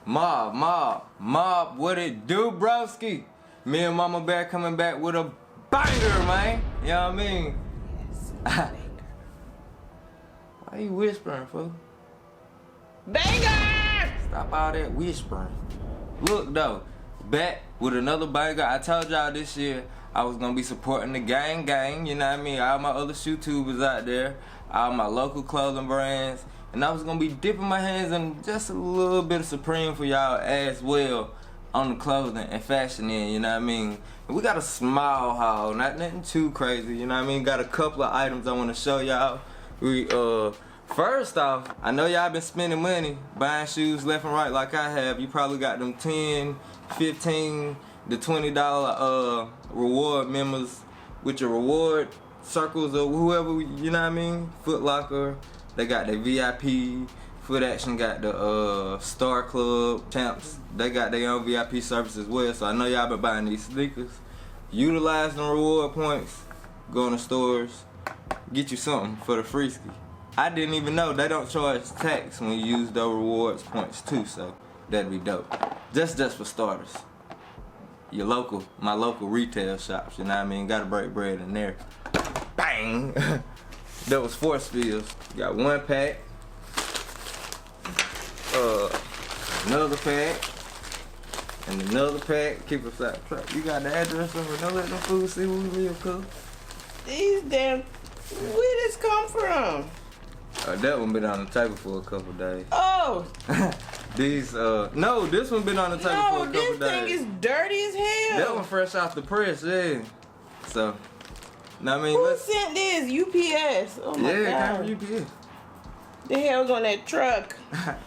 Mob, what it do, broski? Me and Mama Bear coming back with a banger, man. You know what I mean? Yes, why you whispering, fool? Banger! Stop all that whispering. Look, though, back with another banger. I told y'all this year I was gonna be supporting the gang, you know what I mean? All my other YouTubers out there, all my local clothing brands, and I was gonna be dipping my hands in just a little bit of Supreme for y'all as well on the clothing and fashion end, you know what I mean? And we got a small haul, not nothing too crazy, you know what I mean? Got a couple of items I wanna show y'all. First off, I know y'all been spending money buying shoes left and right like I have. You probably got them 10, 15, the $20 reward members with your reward circles or whoever, you know what I mean? Foot Locker, they got their VIP. Foot Action got the Star Club Champs. They got their own VIP service as well. So I know y'all been buying these sneakers. Utilize them reward points. Go in the stores. Get you something for the free ski. I didn't even know they don't charge tax when you use those rewards points too. So that'd be dope. Just for starters. My local retail shops. You know what I mean? Gotta break bread in there. Bang! That was force fields. Got one pack. Another pack, and another pack. Keep us out. You got the address of it. Don't let them fools see who we live, cuz. These damn, where this come from? That one been on the table for a couple days. Oh. These, no, this one been on the table for a couple days. No, this thing is dirty as hell. That one fresh off the press, yeah. So, I mean, who sent this? UPS. Oh my God. Yeah, it came from UPS. The hell's on that truck?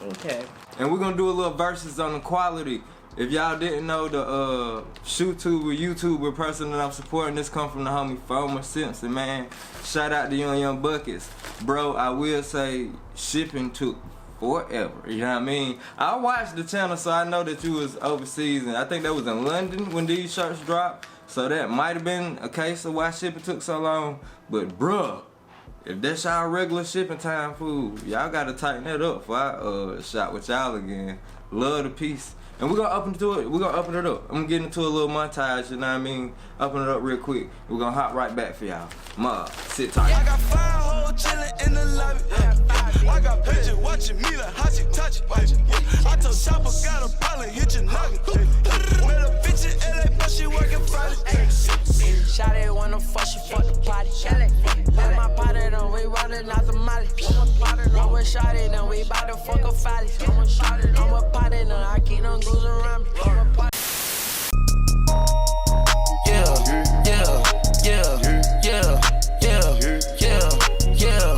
Okay. And we're gonna do a little versus on the quality. If y'all didn't know, the YouTuber person that I'm supporting, this come from the homie FOAMER SIMPSON, man. Shout out to you and Young Buckets. Bro, I will say shipping took forever, you know what I mean? I watched the channel, so I know that you was overseas, and I think that was in London when these shirts dropped. So that might have been a case of why shipping took so long. But bruh, if that's y'all regular shipping time, food, y'all gotta tighten that up before I shop with y'all again. Love the piece. And we're gonna open it up. I'm gonna get into a little montage, you know what I mean? Open it up real quick. We're gonna hop right back for y'all. Ma, sit tight. I got 5 hoes chillin' in the lobby. I got bitches watching me like how she touch it. I told Shopper got a problem, hit your nugget. Met a bitch in LA, but she working Friday. Shawty wanna fuck, she fuck the party. Let my partner done, we rollin' out the molly. I'm with Shawty, then we bout to fuck a fatty. I'm a party, then I keep them goons around me. Yeah.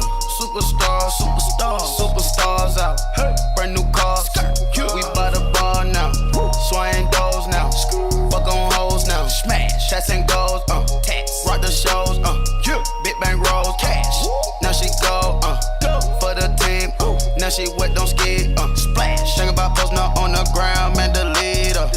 Superstars out. Brand new cars. We by the bar now. Swaying doors now. Fuck on hoes now. Smash. Shots and goals. Rock the shows. Big bang rolls. Cash. Now she go. For the team. Now she wet, don't skid. Splash. Think about posting up on the ground, man, the leader.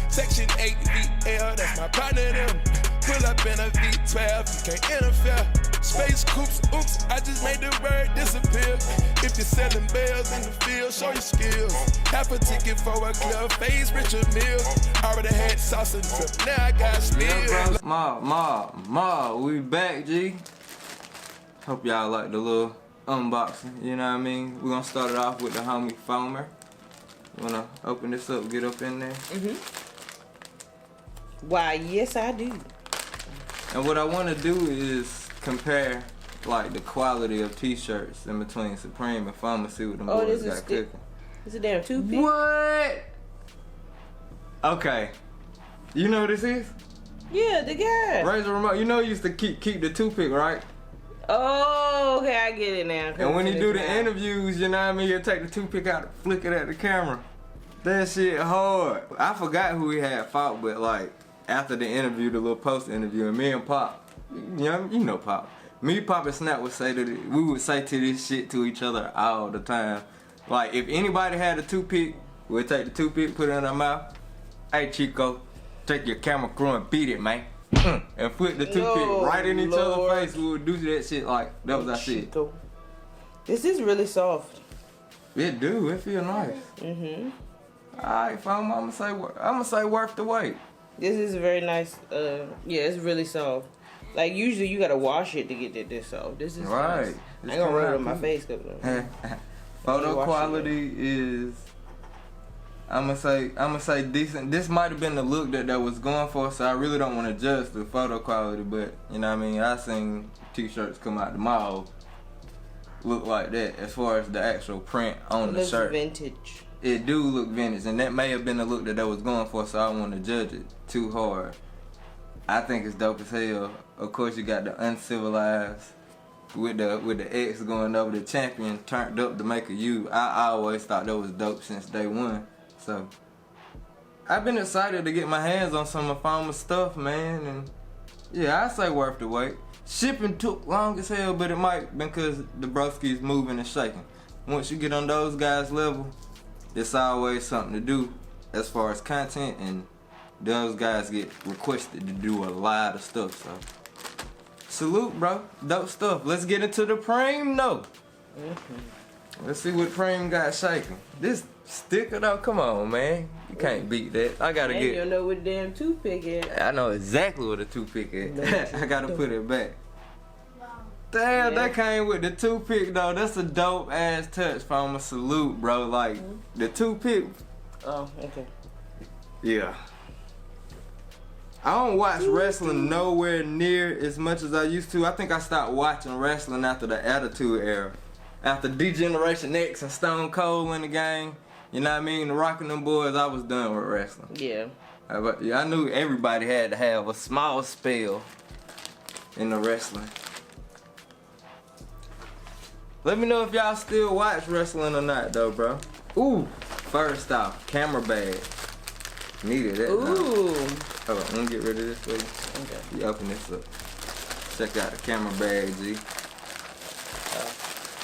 Section 8 VL, that's my partner them. Pull up in a V12, you can't interfere. Space coops, oops, I just made the bird disappear. If you're selling bells in the field, show your skills. Half a ticket for a club, phase Richard Mill. Already had sauce and drip, now I got still. Ma, we back, G. Hope y'all like the little unboxing, you know what I mean? We're gonna start it off with the homie FOAMER. Wanna open this up, get up in there? Why, yes I do. And what I wanna do is compare like the quality of t-shirts in between Supreme and FOAMER, see what them boys got cooking. It's a damn toothpick. What? Okay. You know what this is? Yeah, the guy. Razor Ramon. You know he used to keep the toothpick, right? Oh, okay, I get it now. And when he do the interviews, you know what I mean, he'll take the toothpick out and flick it at the camera. That shit hard. I forgot who he had fought, but like after the interview, the little post interview, and me and Pop, you know Pop. Me, Pop, and Snap would say we would say to this shit to each other all the time. Like if anybody had a toothpick, we'd take the toothpick, put it in our mouth. Hey Chico, take your camera crew and beat it, man. And put the toothpick right in each other's face. We would do that shit like that was our shit. This is really soft. It do. It feel nice. Alright, fam. I'ma say worth the wait. This is very nice. Yeah, it's really soft. Like usually you gotta wash it to get it this soft. This is right. Nice. I ain't gonna rub it on my face, cause photo quality is. I'ma say decent. This might have been the look that was going for, so I really don't want to judge the photo quality, but you know what I mean. I seen t-shirts come out the mall look like that as far as the actual print on the shirt. Vintage. It do look vintage, and that may have been the look that was going for, so I don't want to judge it too hard. I think it's dope as hell. Of course, you got the Uncivilized with the X going over the champion turned up to make a U. I always thought that was dope since day one. So I've been excited to get my hands on some of FOAMER stuff, man, and yeah, I say worth the wait. Shipping took long as hell, but it might because the broski's moving and shaking. Once you get on those guys' level, it's always something to do as far as content, and those guys get requested to do a lot of stuff. So salute, bro. Dope stuff. Let's get into the Preem though. Let's see what Preem got shaking. This sticker though, come on, man. You can't beat that. I gotta get. You don't know what the damn toothpick is. I know exactly what a toothpick is. I gotta put it back. Damn, that came with the toothpick though. That's a dope ass touch from a salute, bro. Like the toothpick. Oh, okay. Yeah. I don't watch wrestling nowhere near as much as I used to. I think I stopped watching wrestling after the Attitude Era. After D-Generation X and Stone Cold in the game, you know what I mean? The Rockin' Them Boys, I was done with wrestling. Yeah. I knew everybody had to have a small spell in the wrestling. Let me know if y'all still watch wrestling or not, though, bro. Ooh, first off, camera bag. Needed that. Ooh. Hold on, let me get rid of this for you. Okay. You open this up. Check out the camera bag, G.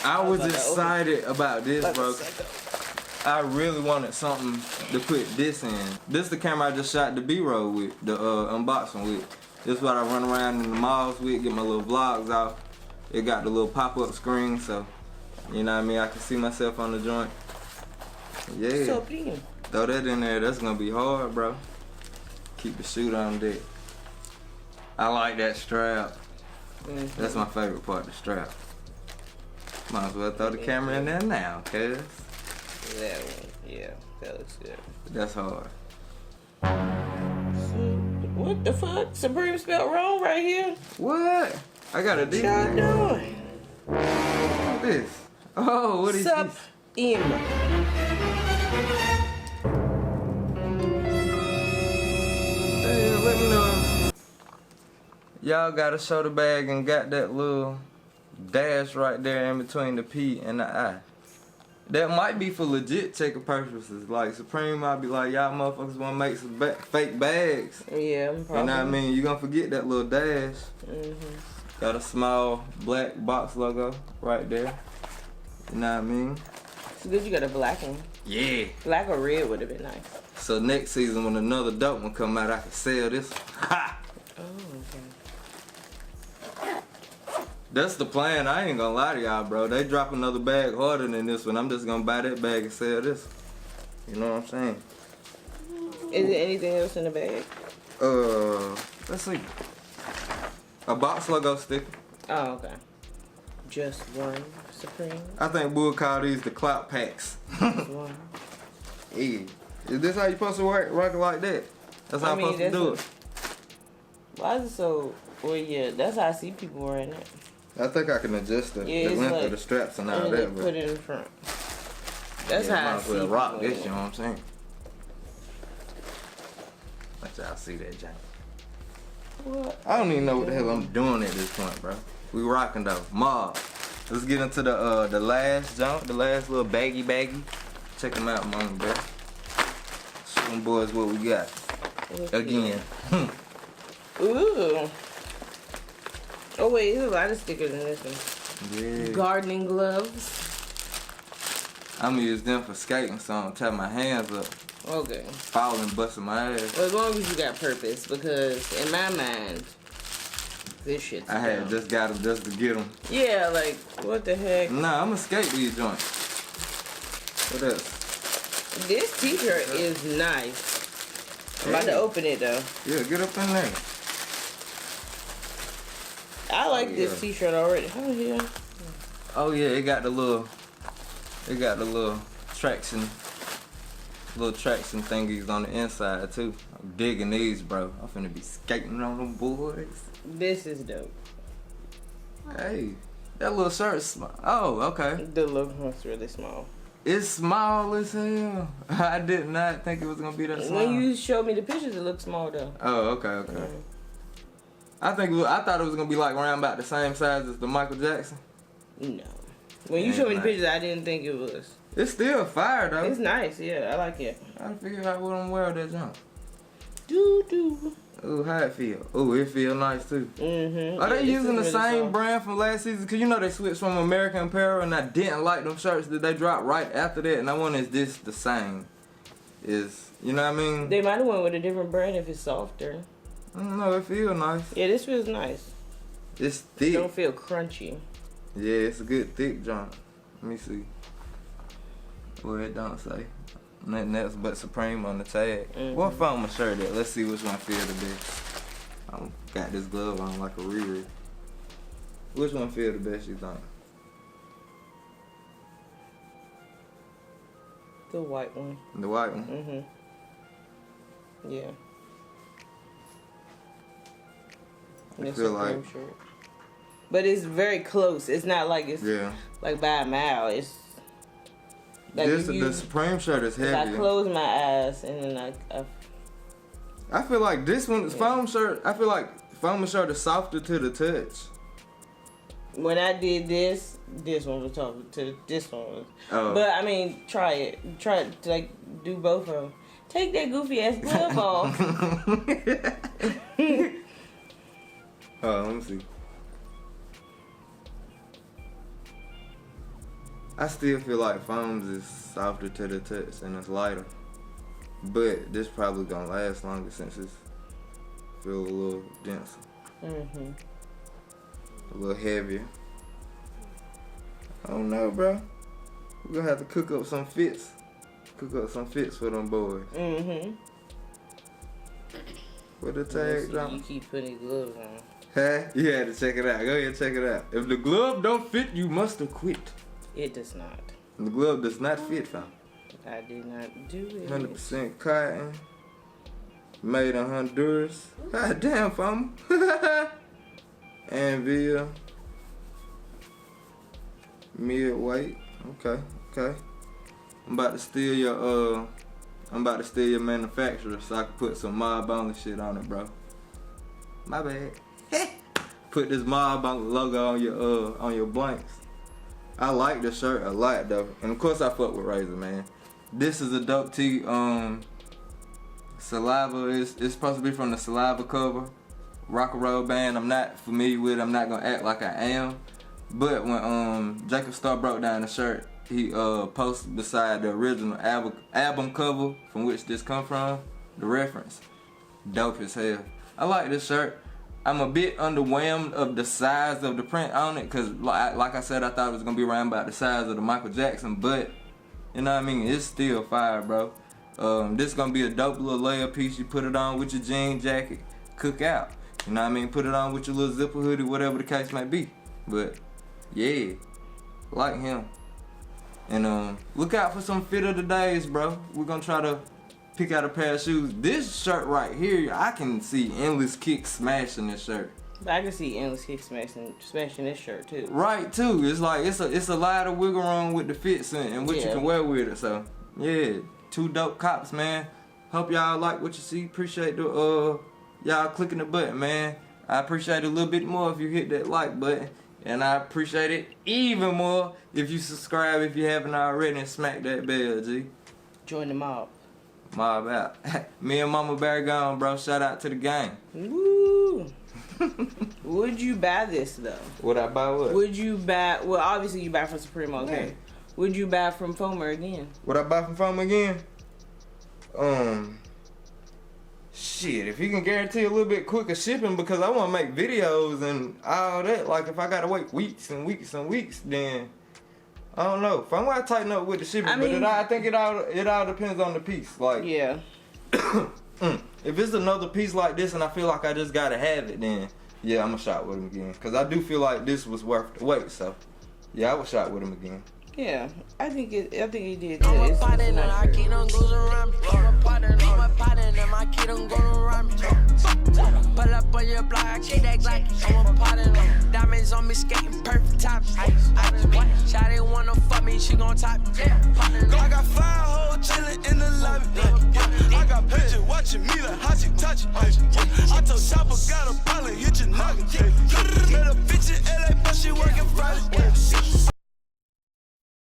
I was excited about this, bro. I really wanted something to put this in. This is the camera I just shot the B-roll with, the unboxing with. This is what I run around in the malls with, get my little vlogs off. It got the little pop-up screen, so you know what I mean. I can see myself on the joint. Yeah. So clean. Throw that in there. That's gonna be hard, bro. Keep the shooter on deck. I like that strap. That's my favorite part, the strap. Might as well throw the camera in there now, cuz. That one, yeah, that looks good. That's hard. What the fuck? Supreme spelled wrong right here. What? I got a D. What y'all doing? What's this? Oh, what is this? Sub-M. Hey, let me know. Y'all got a shoulder bag and got that little dash right there in between the P and the I. That might be for legit checker purposes. Like Supreme might be like, y'all motherfuckers want to make some fake bags. Yeah, probably. You know what I mean? You gonna forget that little dash. Got a small black box logo right there. You know what I mean? It's good you got a black one. Yeah. Black or red would have been nice. So next season when another dope one come out, I can sell this one. Ha! Oh, okay. That's the plan. I ain't gonna lie to y'all, bro. They drop another bag harder than this one. I'm just gonna buy that bag and sell this. You know what I'm saying? Is there anything else in the bag? Let's see. A box logo sticker. Oh, okay. Just one Supreme? I think we'll call these the clout packs. Just one. Yeah. Is this how you supposed to rock it like that? That's how I'm supposed to do it. Why is it so... Well, yeah, that's how I see people wearing it. I think I can adjust the length of the straps and all that. Put it in front. That's how I see people rock wearing this, you know what I'm saying? Let y'all see that, Jack. What? I don't even know what the hell I'm doing at this point, bro. We rocking though. Mob. Let's get into the last jump, the last little baggy. Check them out, mom, bro. Show them boys what we got. Again. Ooh. Oh wait, there's a lot of stickers in this one. Yeah. Gardening gloves. I'm gonna use them for skating, so I don't tie my hands up. Okay. Falling, busting my ass. Well, as long as you got purpose, because in my mind, this shit's I had just got them just to get them. Yeah, like, what the heck? Nah, I'm gonna skate these joints. What else? This t-shirt is nice. I'm about to open it though. Yeah, get up in there. I like this t-shirt already. Oh yeah. Oh yeah, it got the little traction thingies on the inside too. I'm digging these, bro. I'm finna be skating on them boys. This is dope. Hey, that little shirt's small. Oh, okay. The look was really small. It's small as hell. I did not think it was gonna be that small. When you showed me the pictures, it looked small though. Oh, okay. I thought it was gonna be like around about the same size as the Michael Jackson. No. When you showed me the pictures, I didn't think it was. It's still fire though. It's nice, yeah. I like it. I figured out what I'm wearing that jump. Doo. Ooh, how it feel? Ooh, it feel nice too. Mm-hmm. Are they using the really same soft. brand from last season? Cause you know they switched from American Apparel, and I didn't like them shirts that they dropped right after that. And I wonder, is this the same? You know what I mean? They might have went with a different brand if it's softer. I don't know. It feel nice. Yeah, this feels nice. It's It thick. don't feel crunchy. Yeah, it's a good thick jump. Let me see. Well, it don't say nothing else but Supreme on the tag. What FOAMER shirt at? Let's see which one feel the best. I got this glove on like a Riri. Which one feel the best, you think? The white one. The white one? Mm-hmm. Yeah. I feel like... shirt. But it's very close. It's not like it's like by a mile. It's like the Supreme shirt is heavy. I close my eyes and then I feel like this one, FOAMER shirt, I feel like FOAMER shirt is softer to the touch. When I did this one was talking to this one. Oh. But I mean, try it. Try it to like do both of them. Take that goofy ass glove off. Oh, let me see. I still feel like foams is softer to the touch and it's lighter. But this probably gonna last longer since it's feel a little denser. Mm-hmm. A little heavier. I don't know, bro. We're gonna have to cook up some fits. Cook up some fits for them boys. Mm-hmm. With the tag drop. You keep putting gloves on. Huh? You had to check it out. Go ahead and check it out. If the glove don't fit, you must have quit. It does not. The glove does not fit, fam. I did not do it. 100% cotton. Made in Honduras. God damn, fam. Anvil. Mid-weight. Okay. I'm about to steal your manufacturer so I can put some Mob Only shit on it, bro. My bad. Put this Mob Only logo on your blanks. I like the shirt a lot though, and of course I fuck with Razor, man. This is a dope tee. Saliva is supposed to be from the Saliva cover. Rock and Roll band. I'm not familiar with it. I'm not gonna act like I am. But when Jacob Starr broke down the shirt, he posted beside the original album cover from which this come from, the reference. Dope as hell. I like this shirt. I'm a bit underwhelmed of the size of the print on it, cause like I said, I thought it was gonna be around about the size of the Michael Jackson, but you know what I mean, it's still fire, bro. This is gonna be a dope little layer piece. You put it on with your jean jacket, cook out. You know what I mean? Put it on with your little zipper hoodie, whatever the case may be. But yeah, like him. And look out for some fit of the days, bro. We're gonna try to pick out a pair of shoes. This shirt right here, I can see Endless Kick smashing this shirt. But I can see Endless Kick smashing this shirt too. Right too. It's like it's a lot of wiggle room with the fits and what you can wear with it. So yeah, two dope cops, man. Hope y'all like what you see. Appreciate the y'all clicking the button, man. I appreciate it a little bit more if you hit that like button. And I appreciate it even more if you subscribe if you haven't already and smack that bell, G. Join the mob. Mob out. Me and Mama Bear gone, bro. Shout out to the gang. Woo! Would you buy this though? Would I buy what? Would you buy? Well, obviously you buy from Supreme, okay. Yeah. Would you buy from FOAMER again? Would I buy from FOAMER again? Shit, if you can guarantee a little bit quicker shipping, because I want to make videos and all that. Like if I gotta wait weeks and weeks and weeks, then I don't know. If I'm gonna tighten up with the shit, but I think it all depends on the piece. Like, yeah. If it's another piece like this and I feel like I just gotta have it, then yeah, I'm gonna shop with him again. Cause I do feel like this was worth the wait. So yeah, I would shop with him again. Yeah, I think he did I'm good. a partner and I keep them goes around me. I'm a partner and I keep them going around me. Pull up on your block, I keep that Glock. I'm a partner. Diamonds on me skating perfect top. Shawty wanna fuck me, she gon' top me. I got 5 hoes chillin' in the lobby. I got pictures watching me like how she touch it. I told Chopper got a pilot, hit your nugget. Met a bitch in LA, but she working Friday.